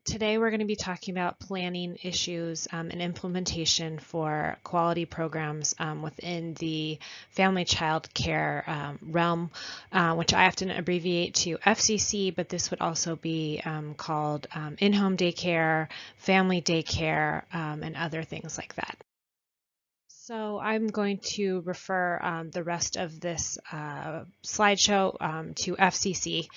Today we're going to be talking about planning issues and implementation for quality programs within the family child care realm, which I often abbreviate to FCC, but this would also be called in-home daycare, family daycare, and other things like that. So I'm going to refer the rest of this slideshow to FCC,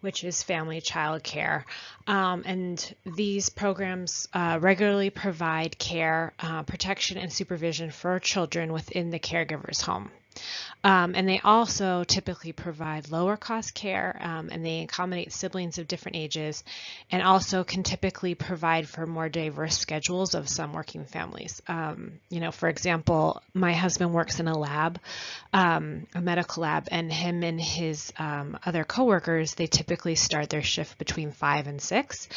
which is Family Child Care. And these programs regularly provide care, protection, and supervision for children within the caregiver's home. And they also typically provide lower cost care, and they accommodate siblings of different ages, and also can typically provide for more diverse schedules of some working families. For example, my husband works in a lab, a medical lab, and him and his other coworkers, they typically start their shift between 5 and 6.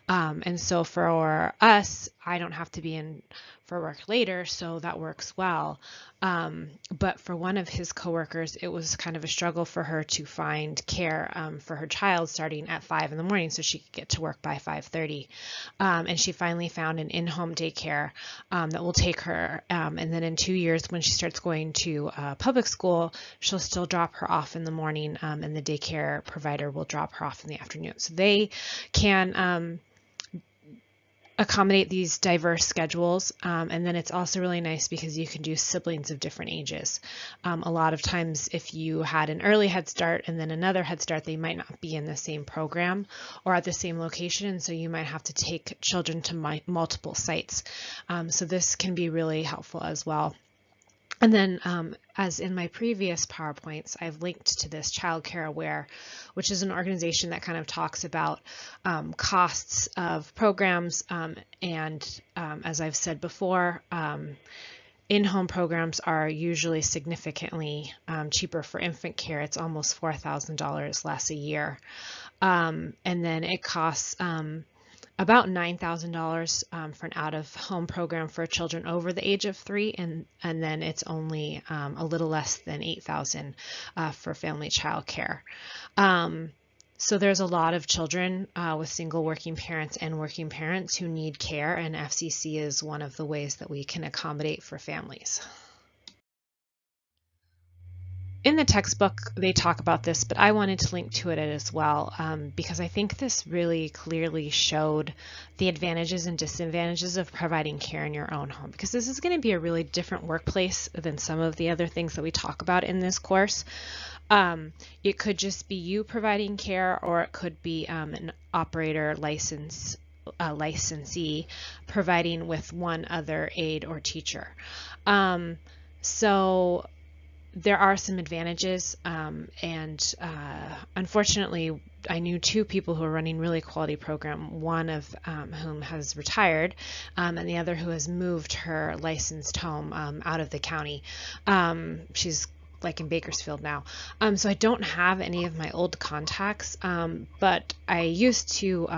And so for us, I don't have to be in for work later, so that works well. But for one of his coworkers, it was kind of a struggle for her to find care for her child starting at 5 in the morning so she could get to work by 5:30. And she finally found an in-home daycare that will take her. And then in 2 years, when she starts going to public school, she'll still drop her off in the morning, and the daycare provider will drop her off in the afternoon. So they can accommodate these diverse schedules, and then it's also really nice because you can do siblings of different ages. A lot of times if you had an early Head Start and then another Head Start, they might not be in the same program or at the same location, so you might have to take children to multiple sites. So this can be really helpful as well. And then, as in my previous PowerPoints, I've linked to this Childcare Aware, which is an organization that kind of talks about costs of programs. And as I've said before, in-home programs are usually significantly cheaper for infant care. It's almost $4,000 less a year. And then it costs about $9,000 for an out-of-home program for children over the age of 3, and then it's only a little less than $8,000 for family child care. So there's a lot of children with single working parents and working parents who need care, and FCC is one of the ways that we can accommodate for families. In the textbook, they talk about this, but I wanted to link to it as well because I think this really clearly showed the advantages and disadvantages of providing care in your own home, because this is going to be a really different workplace than some of the other things that we talk about in this course. It could just be you providing care, or it could be an operator licensee providing with one other aide or teacher. So there are some advantages, and unfortunately, I knew 2 people who are running really quality program, one of whom has retired, and the other who has moved her licensed home out of the county. She's like in Bakersfield now. So I don't have any of my old contacts, but I used to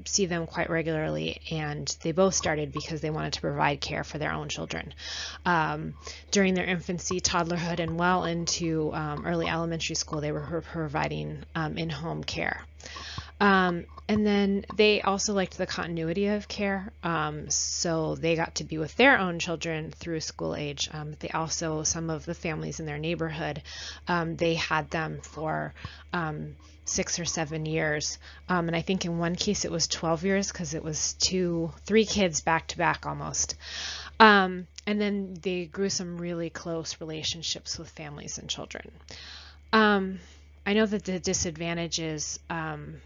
see them quite regularly, and they both started because they wanted to provide care for their own children during their infancy, toddlerhood, and well into early elementary school. They were providing in-home care. And then they also liked the continuity of care, so they got to be with their own children through school age. They also, some of the families in their neighborhood, they had them for 6 or 7 years, and I think in one case it was 12 years because it was 3 kids back to back almost. And then they grew some really close relationships with families and children. I know that the disadvantages, and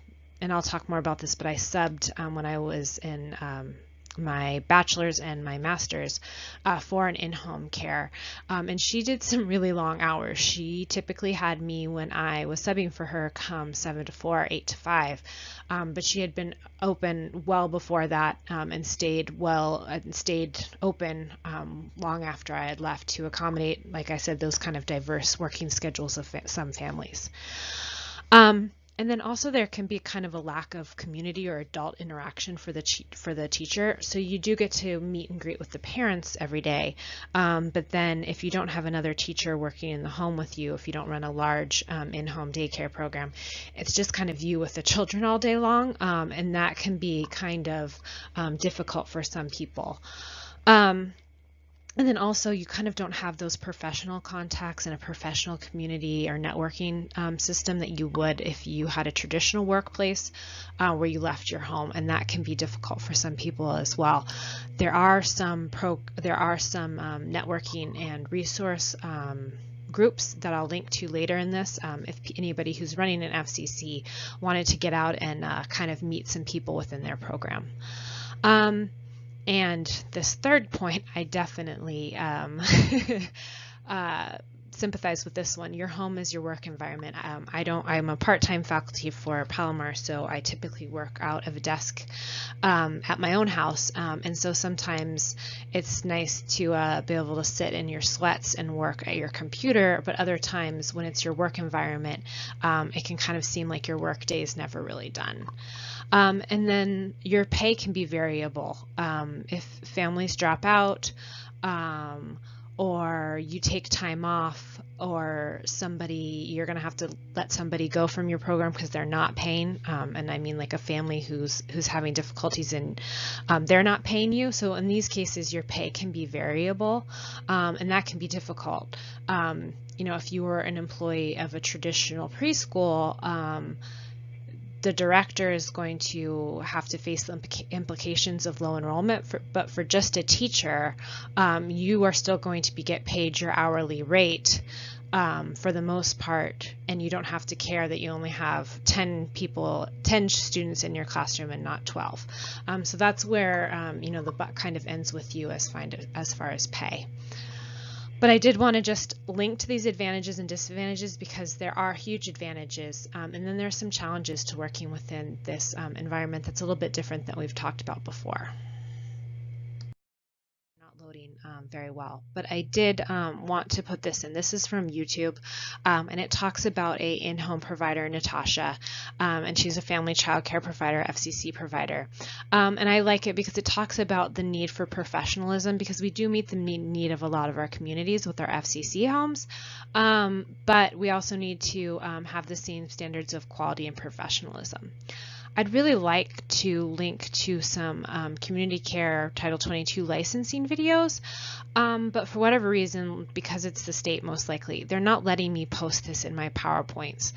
I'll talk more about this, but I subbed when I was in my bachelor's and my master's for an in-home care, and she did some really long hours. She typically had me, when I was subbing for her, come 7 to 4, 8 to 5, but she had been open well before that, and stayed open long after I had left to accommodate, like I said, those kind of diverse working schedules of some families. And then also there can be kind of a lack of community or adult interaction for the teacher. So you do get to meet and greet with the parents every day, but then if you don't have another teacher working in the home with you, if you don't run a large in-home daycare program, it's just kind of you with the children all day long, and that can be kind of difficult for some people. And then also you kind of don't have those professional contacts in a professional community or networking system that you would if you had a traditional workplace where you left your home, and that can be difficult for some people as well. There are some networking and resource groups that I'll link to later in this if anybody who's running an FCC wanted to get out and kind of meet some people within their program. And this third point, I definitely sympathize with this one. Your home is your work environment. I'm a part-time faculty for Palomar, so I typically work out of a desk at my own house. And so sometimes it's nice to be able to sit in your sweats and work at your computer, but other times when it's your work environment, it can kind of seem like your work day is never really done. And then your pay can be variable. If families drop out, or you take time off, or you're going to have to let somebody go from your program because they're not paying, and I mean like a family who's having difficulties and they're not paying you. So in these cases, your pay can be variable, and that can be difficult. If you were an employee of a traditional preschool, the director is going to have to face the implications of low enrollment, but for just a teacher, you are still going to get paid your hourly rate for the most part, and you don't have to care that you only have 10 students in your classroom and not 12. So that's where the buck kind of ends with you as far as pay. But I did want to just link to these advantages and disadvantages because there are huge advantages, and then there's some challenges to working within this environment that's a little bit different than we've talked about before. Not loading very well, but I did want to put this in. This is from YouTube, and it talks about a in-home provider, Natasha, and she's a family child care provider, FCC provider, and I like it because it talks about the need for professionalism, because we do meet the need of a lot of our communities with our FCC homes, but we also need to have the same standards of quality and professionalism. I'd really like to link to some community care Title 22 licensing videos, but for whatever reason, because it's the state most likely, they're not letting me post this in my PowerPoints.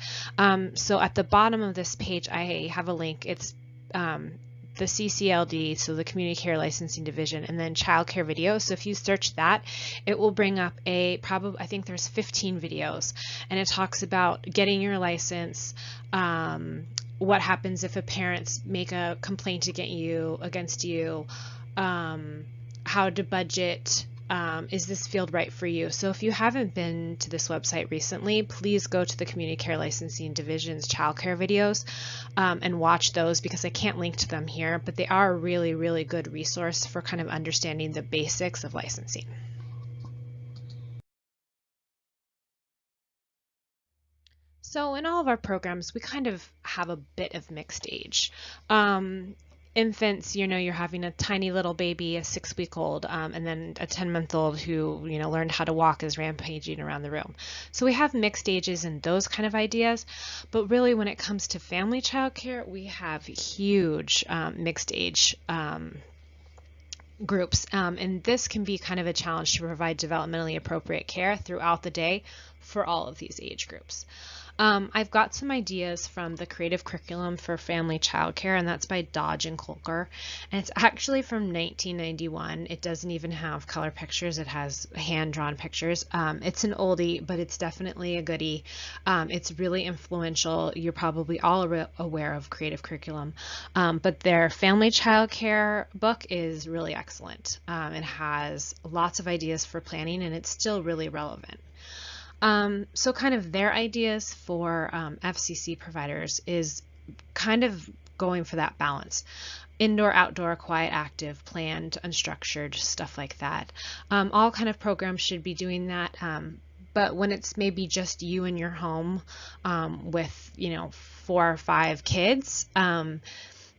So at the bottom of this page, I have a link. It's the CCLD, so the Community Care Licensing Division, and then Childcare videos. So if you search that, it will bring up I think there's 15 videos, and it talks about getting your license, what happens if a parents make a complaint against you, how to budget, is this field right for you? So if you haven't been to this website recently, please go to the Community Care Licensing Division's childcare videos and watch those, because I can't link to them here, but they are a really, really good resource for kind of understanding the basics of licensing. So in all of our programs, we kind of have a bit of mixed age. Infants, you're having a tiny little baby, a 6-week-old, and then a 10-month-old who, learned how to walk, is rampaging around the room. So we have mixed ages and those kind of ideas, but really when it comes to family child care, we have huge mixed age groups, and this can be kind of a challenge to provide developmentally appropriate care throughout the day for all of these age groups. I've got some ideas from the Creative Curriculum for Family Childcare, and that's by Dodge and Kolker, and it's actually from 1991. It doesn't even have color pictures, it has hand-drawn pictures. It's an oldie, but it's definitely a goodie. It's really influential. You're probably all aware of Creative Curriculum, but their Family Childcare book is really excellent. It has lots of ideas for planning, and it's still really relevant. So kind of their ideas for FCC providers is kind of going for that balance. Indoor, outdoor, quiet, active, planned, unstructured, stuff like that. All kind of programs should be doing that, But when it's maybe just you in your home with, 4 or 5 kids,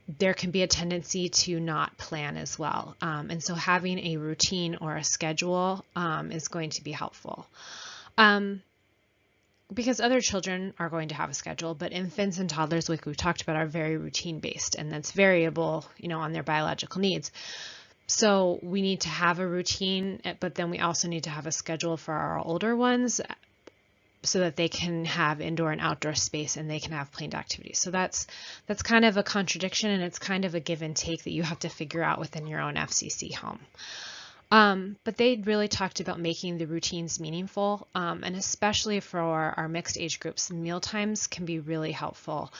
there can be a tendency to not plan as well. And so having a routine or a schedule is going to be helpful. Because other children are going to have a schedule, but infants and toddlers, like we've talked about, are very routine based, and that's variable, on their biological needs. So we need to have a routine, but then we also need to have a schedule for our older ones so that they can have indoor and outdoor space and they can have planned activities. So that's kind of a contradiction, and it's kind of a give and take that you have to figure out within your own FCC home. But they really talked about making the routines meaningful, and especially for our mixed age groups, meal times can be really helpful.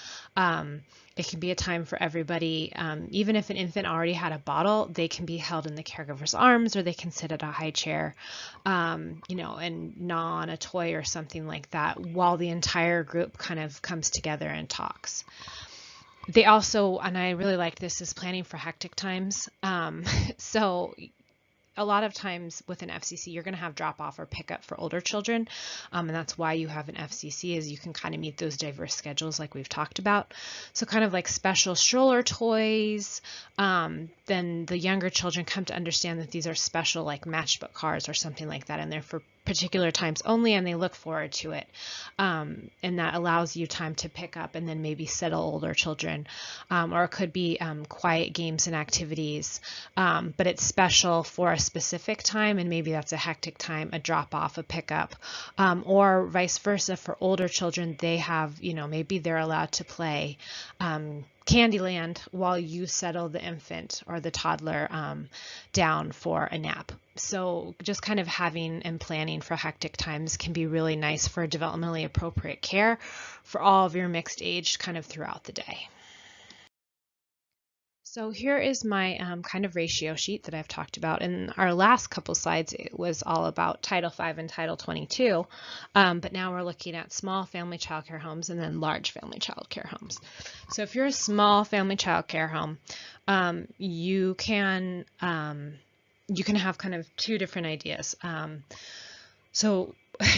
It can be a time for everybody. Even if an infant already had a bottle, they can be held in the caregiver's arms, or they can sit at a high chair, and gnaw on a toy or something like that while the entire group kind of comes together and talks. They also, and I really like this, is planning for hectic times. So a lot of times with an FCC, you're going to have drop off or pickup for older children. And that's why you have an FCC, is you can kind of meet those diverse schedules like we've talked about. So kind of like special stroller toys, then the younger children come to understand that these are special, like matchbook cars or something like that, and they're for particular times only, and they look forward to it. And that allows you time to pick up and then maybe settle older children, or it could be quiet games and activities, but it's special for a specific time, and maybe that's a hectic time, a drop off, a pickup, or vice versa. For older children, they have, maybe they're allowed to play Candyland while you settle the infant or the toddler down for a nap. So just kind of having and planning for hectic times can be really nice for developmentally appropriate care for all of your mixed age kind of throughout the day. So here is my kind of ratio sheet that I've talked about. In our last couple slides, it was all about Title V and Title 22, but now we're looking at small family child care homes and then large family child care homes. So if you're a small family child care home, you can have kind of 2 different ideas. So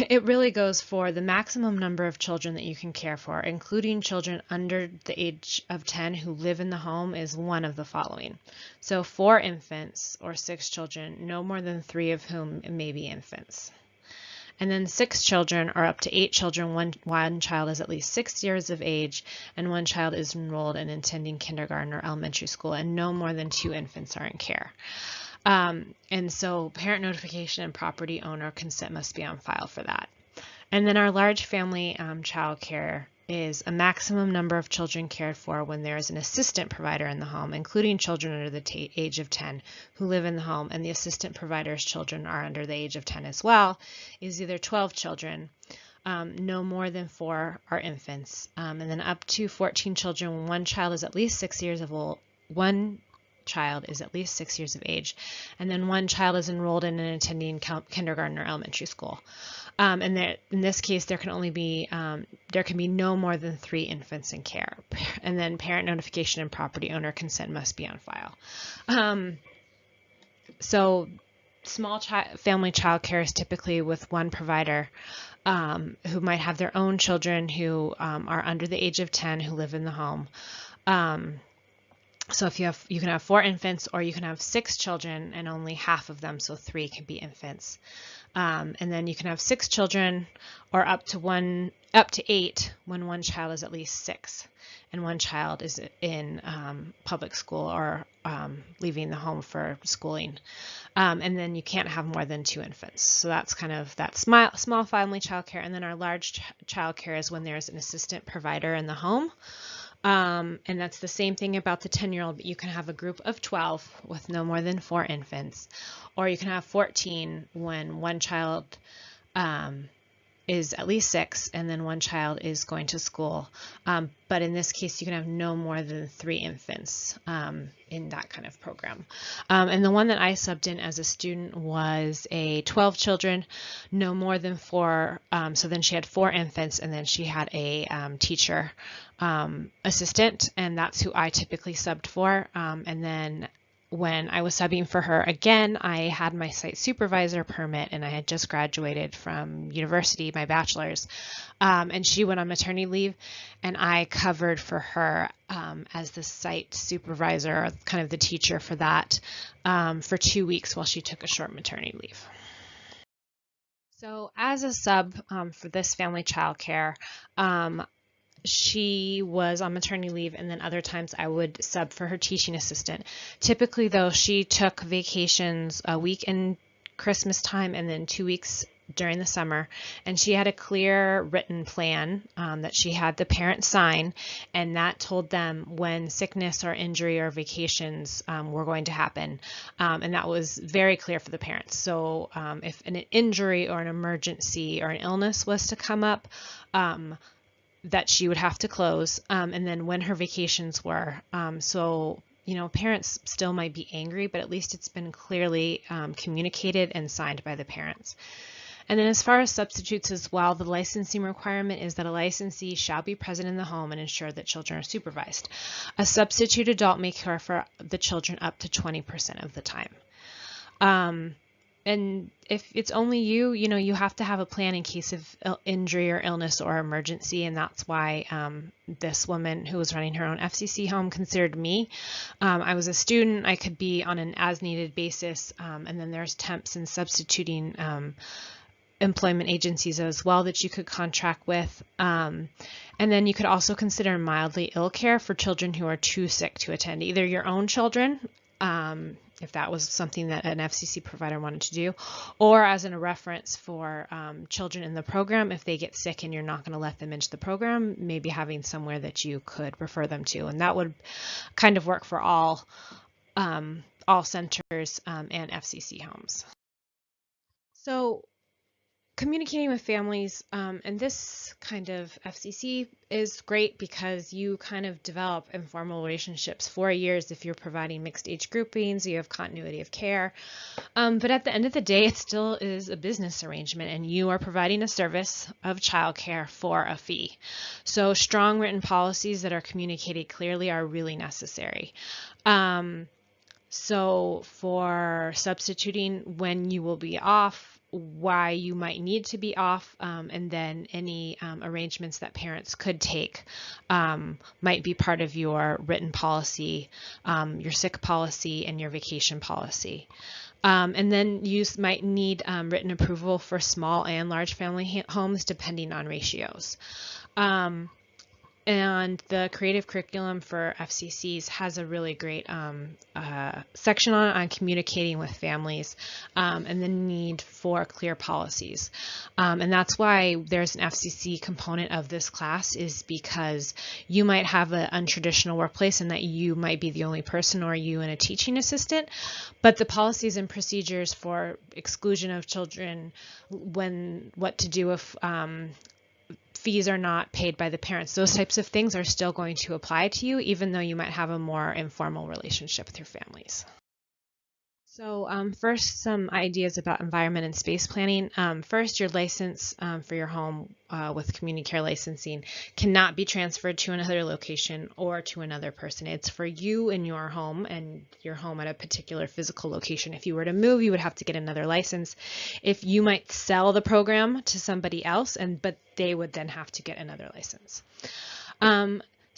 it really goes for the maximum number of children that you can care for, including children under the age of 10 who live in the home, is one of the following. So 4 infants or 6 children, no more than 3 of whom may be infants. And then 6 children or up to 8 children, one child is at least 6 years of age, and one child is enrolled in attending kindergarten or elementary school, and no more than 2 infants are in care. And so parent notification and property owner consent must be on file for that. And then our large family child care is a maximum number of children cared for when there is an assistant provider in the home, including children under the age of 10 who live in the home, and the assistant provider's children are under the age of 10 as well, is either 12 children, no more than 4 are infants, and then up to 14 children when one child is at least 6 years of old, one child is at least 6 years of age, and then one child is enrolled in and attending kindergarten or elementary school. And in this case, there can be no more than 3 infants in care. And then parent notification and property owner consent must be on file. So small family child care is typically with one provider who might have their own children who are under the age of 10 who live in the home. So if you can have 4 infants, or you can have 6 children and only half of them, so 3 can be infants. And then you can have 6 children or up to 8 when one child is at least 6 and one child is in public school or leaving the home for schooling. And then you can't have more than 2 infants. So that's kind of that small family child care. And then our large child care is when there's an assistant provider in the home. And that's the same thing about the 10-year-old, but you can have a group of 12 with no more than 4 infants, or you can have 14 when one child is at least 6 and then one child is going to school. But in this case, you can have no more than 3 infants in that kind of program. And the one that I subbed in as a student was a 12 children, no more than 4. So then she had 4 infants, and then she had a teacher assistant, and that's who I typically subbed for. And then when I was subbing for her, again, I had my site supervisor permit and I had just graduated from university, my bachelor's, and she went on maternity leave, and I covered for her as the site supervisor, kind of the teacher for that, for 2 weeks while she took a short maternity leave. So as a sub for this family childcare, she was on maternity leave, and then other times I would sub for her teaching assistant. Typically, though, she took vacations a week in Christmas time and then 2 weeks during the summer, and she had a clear written plan that she had the parents sign, and that told them when sickness or injury or vacations were going to happen, and that was very clear for the parents. So if an injury or an emergency or an illness was to come up, that she would have to close, and then when her vacations were. So, parents still might be angry, but at least it's been clearly communicated and signed by the parents. And then as far as substitutes as well, the licensing requirement is that a licensee shall be present in the home and ensure that children are supervised. A substitute adult may care for the children up to 20% of the time. And if it's only you, you have to have a plan in case of injury or illness or emergency, and that's why this woman who was running her own FCC home considered me. I was a student. I could be on an as-needed basis, and then there's temps and substituting employment agencies as well that you could contract with. And then you could also consider mildly ill care for children who are too sick to attend, either your own children, if that was something that an FCC provider wanted to do, or as a reference for children in the program, if they get sick and you're not going to let them into the program, maybe having somewhere that you could refer them to. And that would kind of work for all centers and FCC homes. So communicating with families, and this kind of FCC is great because you kind of develop informal relationships for years if you're providing mixed age groupings, you have continuity of care. But at the end of the day, it still is a business arrangement, and you are providing a service of childcare for a fee. So strong written policies that are communicated clearly are really necessary. So for substituting, when you will be off, why you might need to be off, and then any arrangements that parents could take might be part of your written policy, your sick policy, and your vacation policy. And then you might need written approval for small and large family homes depending on ratios. And the creative curriculum for FCCs has a really great section on communicating with families and the need for clear policies. And that's why there's an FCC component of this class, is because you might have an untraditional workplace and that you might be the only person, or you and a teaching assistant, but the policies and procedures for exclusion of children, what to do if fees are not paid by the parents, those types of things are still going to apply to you, even though you might have a more informal relationship with your families. So first, some ideas about environment and space planning. First, your license for your home with community care licensing cannot be transferred to another location or to another person. It's for you and your home at a particular physical location. If you were to move, you would have to get another license. If you might sell the program to somebody else, but they would then have to get another license.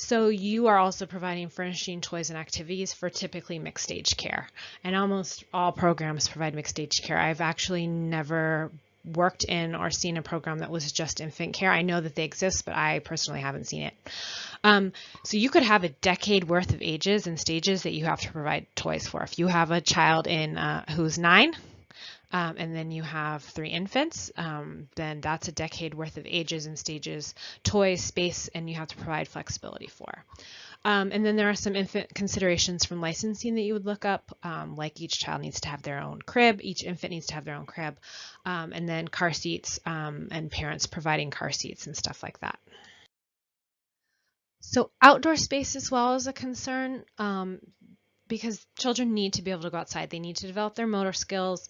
So you are also providing furnishing, toys, and activities for typically mixed age care. And almost all programs provide mixed age care. I've actually never worked in or seen a program that was just infant care. I know that they exist, but I personally haven't seen it. So you could have a decade worth of ages and stages that you have to provide toys for. If you have a child who's 9, and then you have 3 infants, then that's a decade worth of ages and stages, toys, space, and you have to provide flexibility for. And then there are some infant considerations from licensing that you would look up, like each child needs to have their own crib, each infant needs to have their own crib, and then car seats and parents providing car seats and stuff like that. So outdoor space as well is a concern, because children need to be able to go outside. They need to develop their motor skills,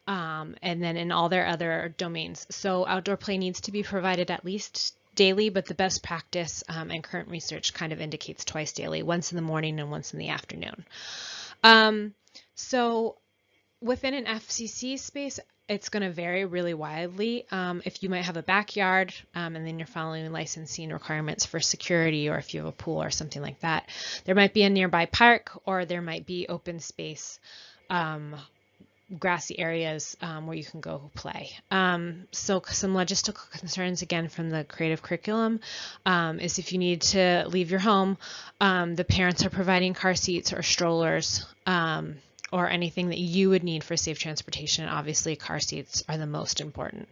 and then in all their other domains. So outdoor play needs to be provided at least daily, but the best practice and current research kind of indicates twice daily, once in the morning and once in the afternoon. So within an FCC space, it's going to vary really widely. If you might have a backyard and then you're following licensing requirements for security, or if you have a pool or something like that, there might be a nearby park, or there might be open space, grassy areas where you can go play. So some logistical concerns, again, from the creative curriculum, is if you need to leave your home, the parents are providing car seats or strollers, or anything that you would need for safe transportation. Obviously, car seats are the most important.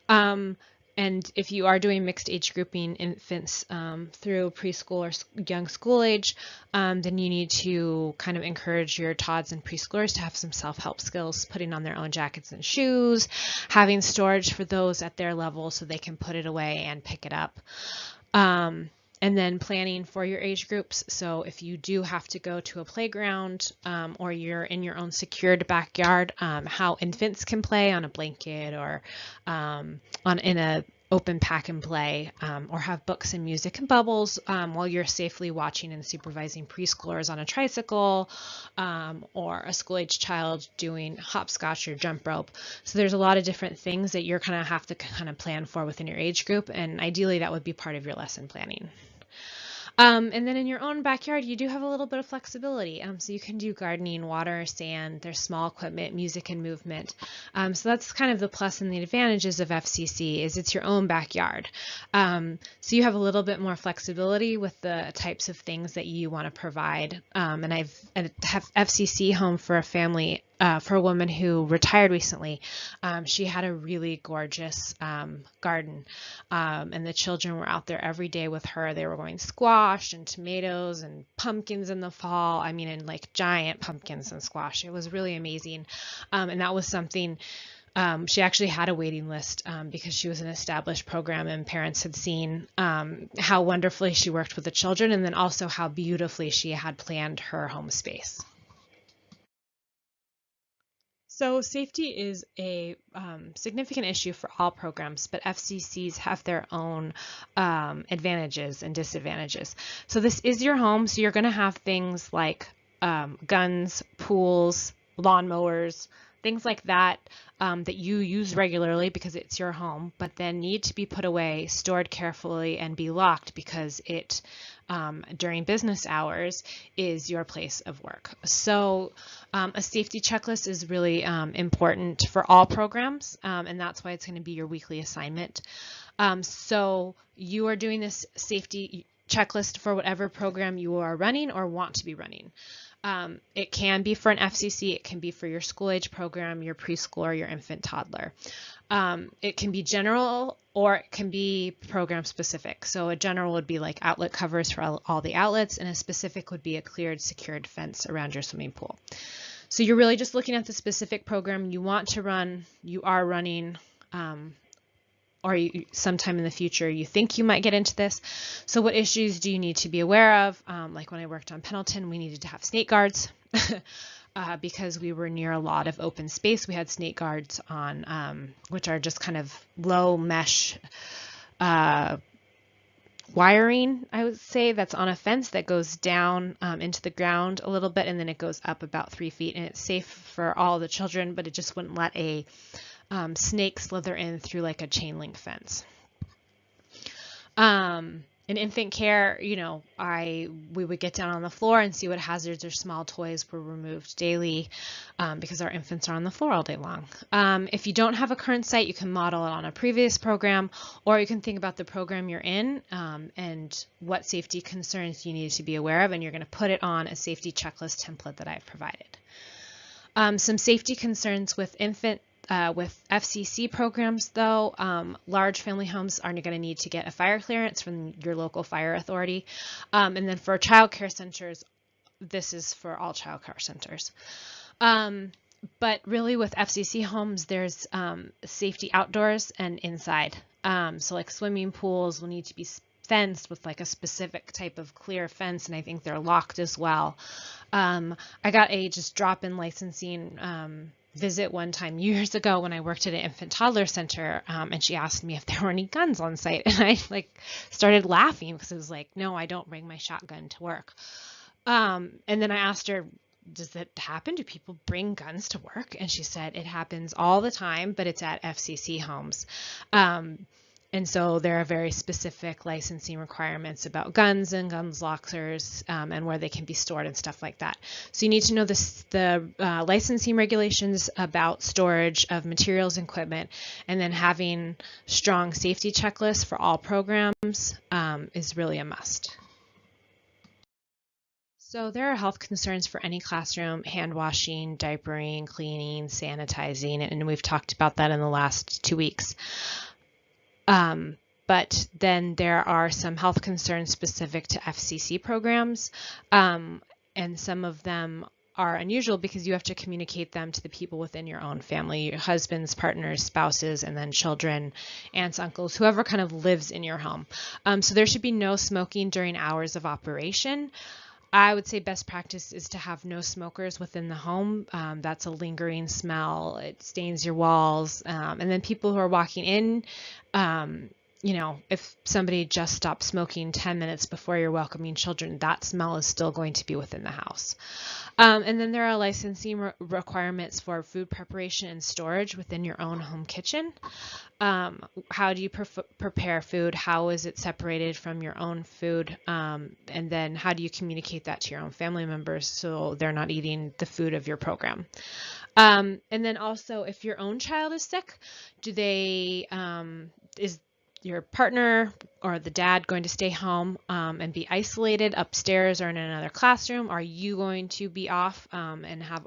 And if you are doing mixed age grouping infants through preschool or young school age, then you need to kind of encourage your tots and preschoolers to have some self-help skills, putting on their own jackets and shoes, having storage for those at their level so they can put it away and pick it up. And then planning for your age groups. So if you do have to go to a playground, or you're in your own secured backyard, how infants can play on a blanket, or in a open pack and play, or have books and music and bubbles while you're safely watching and supervising preschoolers on a tricycle, or a school-age child doing hopscotch or jump rope. So there's a lot of different things that you're kind of have to kind of plan for within your age group, and ideally that would be part of your lesson planning. And then in your own backyard, you do have a little bit of flexibility. So you can do gardening, water, sand, there's small equipment, music and movement. So that's kind of the plus and the advantages of FCC, is it's your own backyard. So you have a little bit more flexibility with the types of things that you want to provide. And I have FCC home for a family, for a woman who retired recently. She had a really gorgeous garden, and the children were out there every day with her. They were growing squash and tomatoes and pumpkins in the fall. I mean, and like giant pumpkins and squash. It was really amazing. And that was something, she actually had a waiting list because she was an established program, and parents had seen how wonderfully she worked with the children, and then also how beautifully she had planned her home space. So safety is a significant issue for all programs, but FCCs have their own advantages and disadvantages. So this is your home, so you're going to have things like guns, pools, lawnmowers, things like that that you use regularly because it's your home, but then need to be put away, stored carefully, and be locked because it, during business hours, is your place of work. So a safety checklist is really important for all programs, and that's why it's going to be your weekly assignment. So you are doing this safety checklist for whatever program you are running or want to be running. It can be for an FCC, it can be for your school age program, your preschool, or your infant toddler. It can be general, or it can be program specific. So a general would be like outlet covers for all the outlets, and a specific would be a cleared, secured fence around your swimming pool. So you're really just looking at the specific program you want to run, you are running, or sometime in the future you think you might get into this. So what issues do you need to be aware of? Like when I worked on Pendleton, we needed to have snake guards because we were near a lot of open space. We had snake guards on, which are just kind of low mesh wiring, I would say, that's on a fence that goes down into the ground a little bit, and then it goes up about 3 feet, and it's safe for all the children, but it just wouldn't let a snake slither in through like a chain link fence. In infant care, you know, we would get down on the floor and see what hazards or small toys were removed daily because our infants are on the floor all day long. If you don't have a current site, you can model it on a previous program, or you can think about the program you're in and what safety concerns you need to be aware of, and you're going to put it on a safety checklist template that I've provided. Some safety concerns with with FCC programs, though, large family homes are going to need to get a fire clearance from your local fire authority. And then for child care centers, this is for all child care centers. But really with FCC homes, there's safety outdoors and inside. So like swimming pools will need to be fenced with like a specific type of clear fence, and I think they're locked as well. I got a just drop-in licensing visit one time years ago when I worked at an infant toddler center, and she asked me if there were any guns on site, and I like started laughing because it was like, no, I don't bring my shotgun to work. And then I asked her, does that happen? Do people bring guns to work? And she said, it happens all the time, but it's at FCC homes. And so there are very specific licensing requirements about guns and guns lockers, and where they can be stored and stuff like that. So you need to know the licensing regulations about storage of materials and equipment, and then having strong safety checklists for all programs is really a must. So there are health concerns for any classroom: hand washing, diapering, cleaning, sanitizing, and we've talked about that in the last 2 weeks. But then there are some health concerns specific to FCC programs, and some of them are unusual because you have to communicate them to the people within your own family: your husbands, partners, spouses, and then children, aunts, uncles, whoever kind of lives in your home. So there should be no smoking during hours of operation. I would say best practice is to have no smokers within the home. That's a lingering smell. It stains your walls. And then people who are walking in, if somebody just stopped smoking 10 minutes before you're welcoming children, that smell is still going to be within the house. And then there are licensing requirements for food preparation and storage within your own home kitchen. How do you prepare food? How is it separated from your own food? And then how do you communicate that to your own family members so they're not eating the food of your program? And then also, if your own child is sick, is your partner or the dad going to stay home and be isolated upstairs or in another classroom? Are you going to be off and have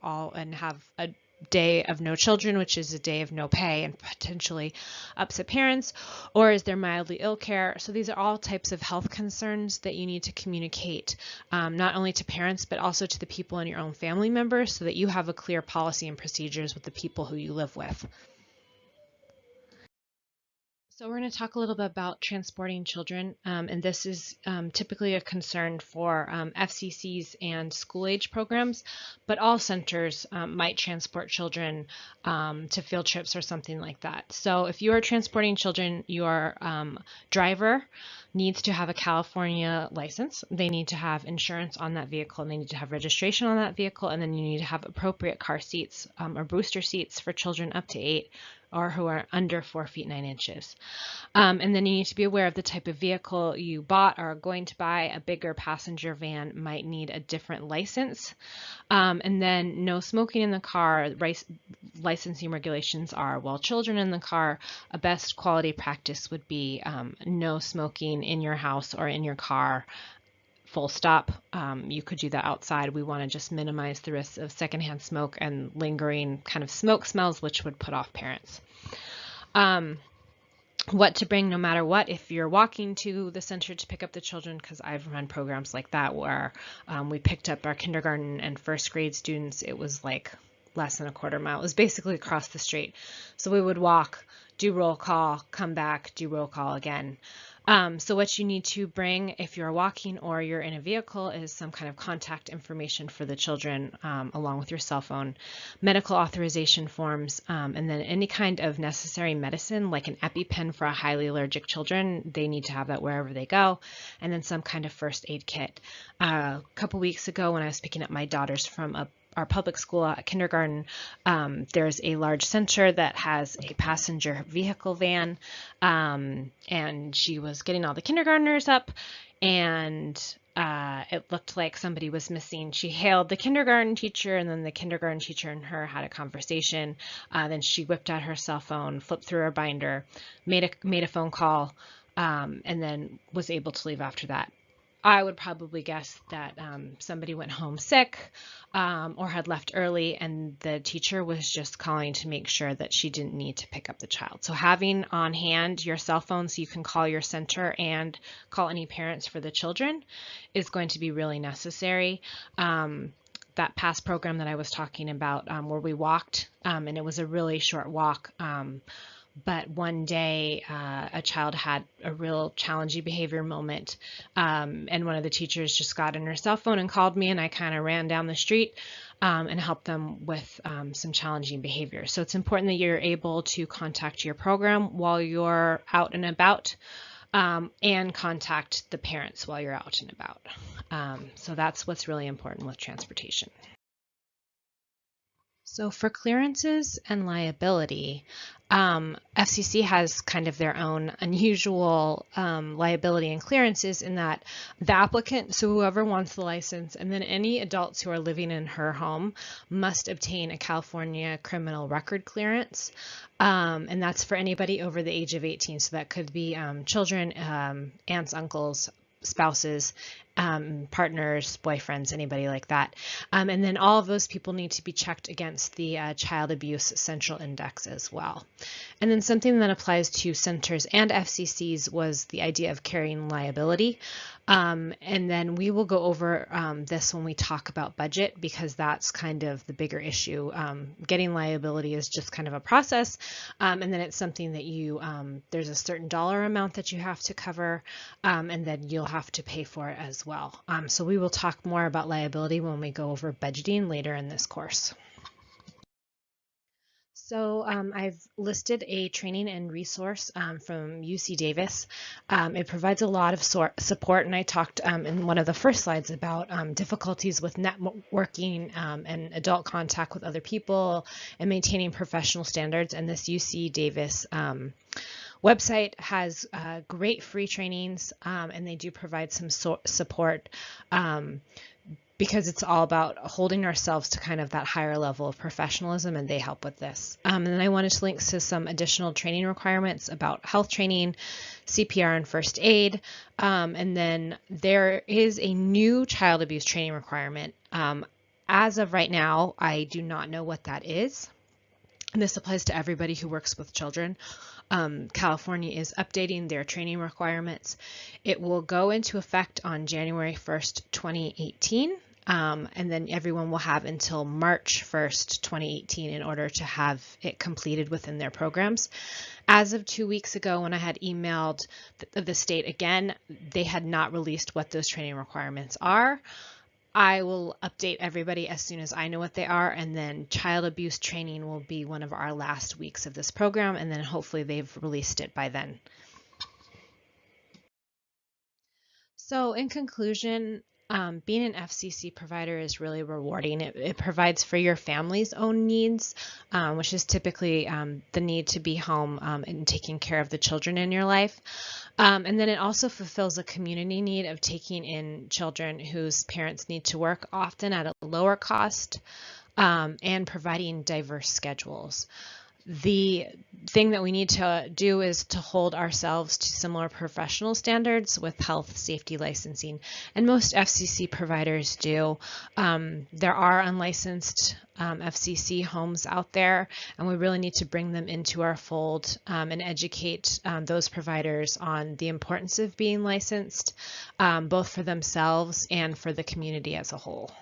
a day of no children, which is a day of no pay and potentially upset parents? Or is there mildly ill care? So these are all types of health concerns that you need to communicate, not only to parents but also to the people in your own family members, so that you have a clear policy and procedures with the people who you live with. So we're going to talk a little bit about transporting children, and this is typically a concern for FCCs and school-age programs, but all centers might transport children to field trips or something like that. So if you are transporting children, your driver needs to have a California license. They need to have insurance on that vehicle, and they need to have registration on that vehicle, and then you need to have appropriate car seats or booster seats for children up to 8 or who are under 4 feet 9 inches. And then you need to be aware of the type of vehicle you bought or are going to buy. A bigger passenger van might need a different license. And then no smoking in the car. Licensing regulations are, while children in the car, a best quality practice would be no smoking in your house or in your car. Full stop. You could do that outside. We want to just minimize the risk of secondhand smoke and lingering kind of smoke smells, which would put off parents. What to bring no matter what if you're walking to the center to pick up the children, because I've run programs like that where we picked up our kindergarten and first grade students. It was like less than a quarter mile. It was basically across the street. So we would walk, do roll call, come back, do roll call again. So what you need to bring if you're walking or you're in a vehicle is some kind of contact information for the children, along with your cell phone, medical authorization forms, and then any kind of necessary medicine like an EpiPen for a highly allergic children. They need to have that wherever they go, and then some kind of first aid kit. A couple weeks ago when I was picking up my daughters from our public school at kindergarten, there's a large center that has a passenger vehicle van, and she was getting all the kindergartners up, and it looked like somebody was missing. She hailed the kindergarten teacher, and then the kindergarten teacher and her had a conversation. Then she whipped out her cell phone, flipped through her binder, made a phone call, and then was able to leave after that. I would probably guess that somebody went home sick or had left early, and the teacher was just calling to make sure that she didn't need to pick up the child. So having on hand your cell phone so you can call your center and call any parents for the children is going to be really necessary. That past program that I was talking about, where we walked, and it was a really short walk, but one day a child had a real challenging behavior moment, and one of the teachers just got in her cell phone and called me, and I kind of ran down the street and helped them with some challenging behavior. So it's important that you're able to contact your program while you're out and about, and contact the parents while you're out and about. So that's what's really important with transportation. So for clearances and liability, FCC has kind of their own unusual liability and clearances in that the applicant, so whoever wants the license, and then any adults who are living in her home must obtain a California criminal record clearance. And that's for anybody over the age of 18. So that could be children, aunts, uncles, spouses, partners, boyfriends, anybody like that. And then all of those people need to be checked against the Child Abuse Central Index as well. And then something that applies to centers and FCCs was the idea of carrying liability. And then we will go over this when we talk about budget, because that's kind of the bigger issue. Getting liability is just kind of a process. And then it's something that you, there's a certain dollar amount that you have to cover, and then you'll have to pay for it as well. So we will talk more about liability when we go over budgeting later in this course. So I've listed a training and resource from UC Davis. It provides a lot of support, and I talked in one of the first slides about difficulties with networking and adult contact with other people and maintaining professional standards. And this UC Davis website has great free trainings, and they do provide some support because it's all about holding ourselves to kind of that higher level of professionalism, and they help with this. And then I wanted to link to some additional training requirements about health training, CPR and first aid. And then there is a new child abuse training requirement. As of right now, I do not know what that is. And this applies to everybody who works with children. California is updating their training requirements. It will go into effect on January 1st, 2018. And then everyone will have until March 1st, 2018 in order to have it completed within their programs. As of 2 weeks ago, when I had emailed the state again, they had not released what those training requirements are. I will update everybody as soon as I know what they are, and then child abuse training will be one of our last weeks of this program, and then hopefully they've released it by then. So in conclusion, being an FCC provider is really rewarding. It provides for your family's own needs, which is typically the need to be home and taking care of the children in your life. And then it also fulfills a community need of taking in children whose parents need to work, often at a lower cost, and providing diverse schedules. The thing that we need to do is to hold ourselves to similar professional standards with health safety licensing, and most FCC providers do. There are unlicensed FCC homes out there, and we really need to bring them into our fold and educate those providers on the importance of being licensed, both for themselves and for the community as a whole.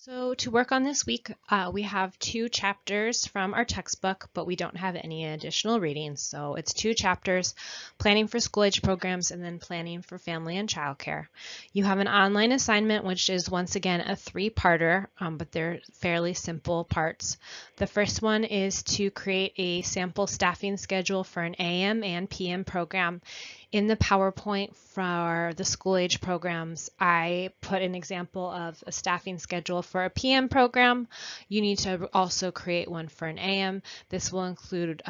So to work on this week, we have 2 chapters from our textbook, but we don't have any additional readings. So it's 2 chapters, planning for school age programs and then planning for family and childcare. You have an online assignment, which is once again a 3-parter, but they're fairly simple parts. The first one is to create a sample staffing schedule for an AM and PM program. In the PowerPoint for the school age programs, I put an example of a staffing schedule for a PM program. You need to also create one for an AM. This will include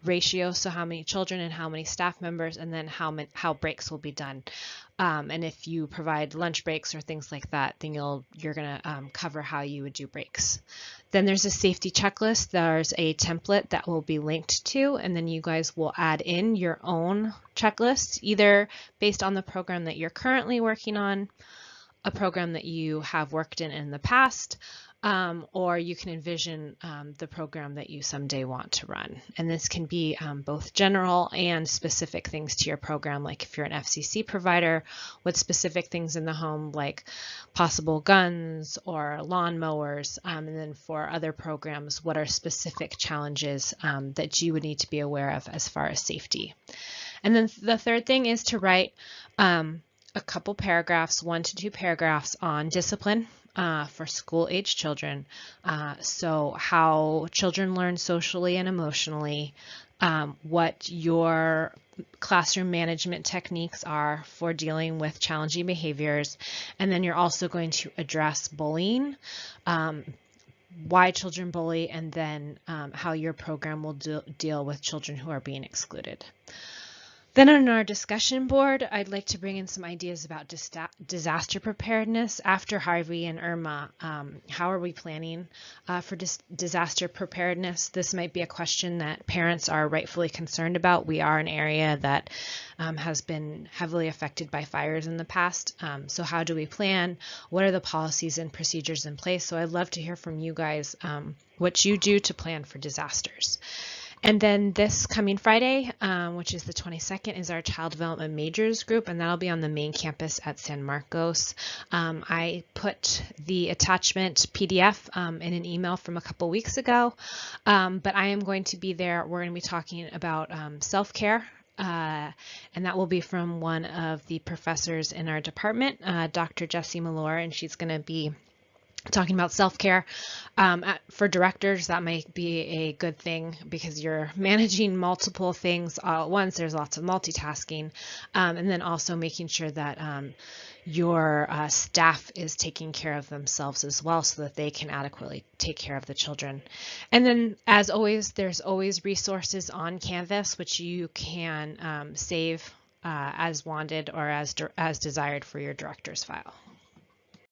ratio, so how many children and how many staff members, and then how breaks will be done. And if you provide lunch breaks or things like that, then you're going to cover how you would do breaks. Then there's a safety checklist. There's a template that will be linked to, and then you guys will add in your own checklist, either based on the program that you're currently working on, a program that you have worked in the past, or you can envision the program that you someday want to run. And this can be both general and specific things to your program, like if you're an FCC provider, what specific things in the home, like possible guns or lawn mowers, and then for other programs, what are specific challenges that you would need to be aware of as far as safety. And then the third thing is to write a couple paragraphs, 1 to 2 paragraphs on discipline for school-age children. So how children learn socially and emotionally, what your classroom management techniques are for dealing with challenging behaviors, and then you're also going to address bullying. why children bully, and then how your program will deal with children who are being excluded. Then on our discussion board, I'd like to bring in some ideas about disaster preparedness. After Harvey and Irma, how are we planning for disaster preparedness? This might be a question that parents are rightfully concerned about. We are an area that has been heavily affected by fires in the past. So how do we plan? What are the policies and procedures in place? So I'd love to hear from you guys what you do to plan for disasters. And then this coming Friday, which is the 22nd, is our Child Development Majors group, and that'll be on the main campus at San Marcos. I put the attachment PDF in an email from a couple weeks ago, but I am going to be there. We're going to be talking about self-care. And that will be from one of the professors in our department, Dr. Jessie Malore, and she's going to be talking about self-care. For directors, that might be a good thing because you're managing multiple things all at once. There's lots of multitasking, and then also making sure that your staff is taking care of themselves as well so that they can adequately take care of the children. And then, as always, there's always resources on Canvas which you can save as wanted or as desired for your director's file.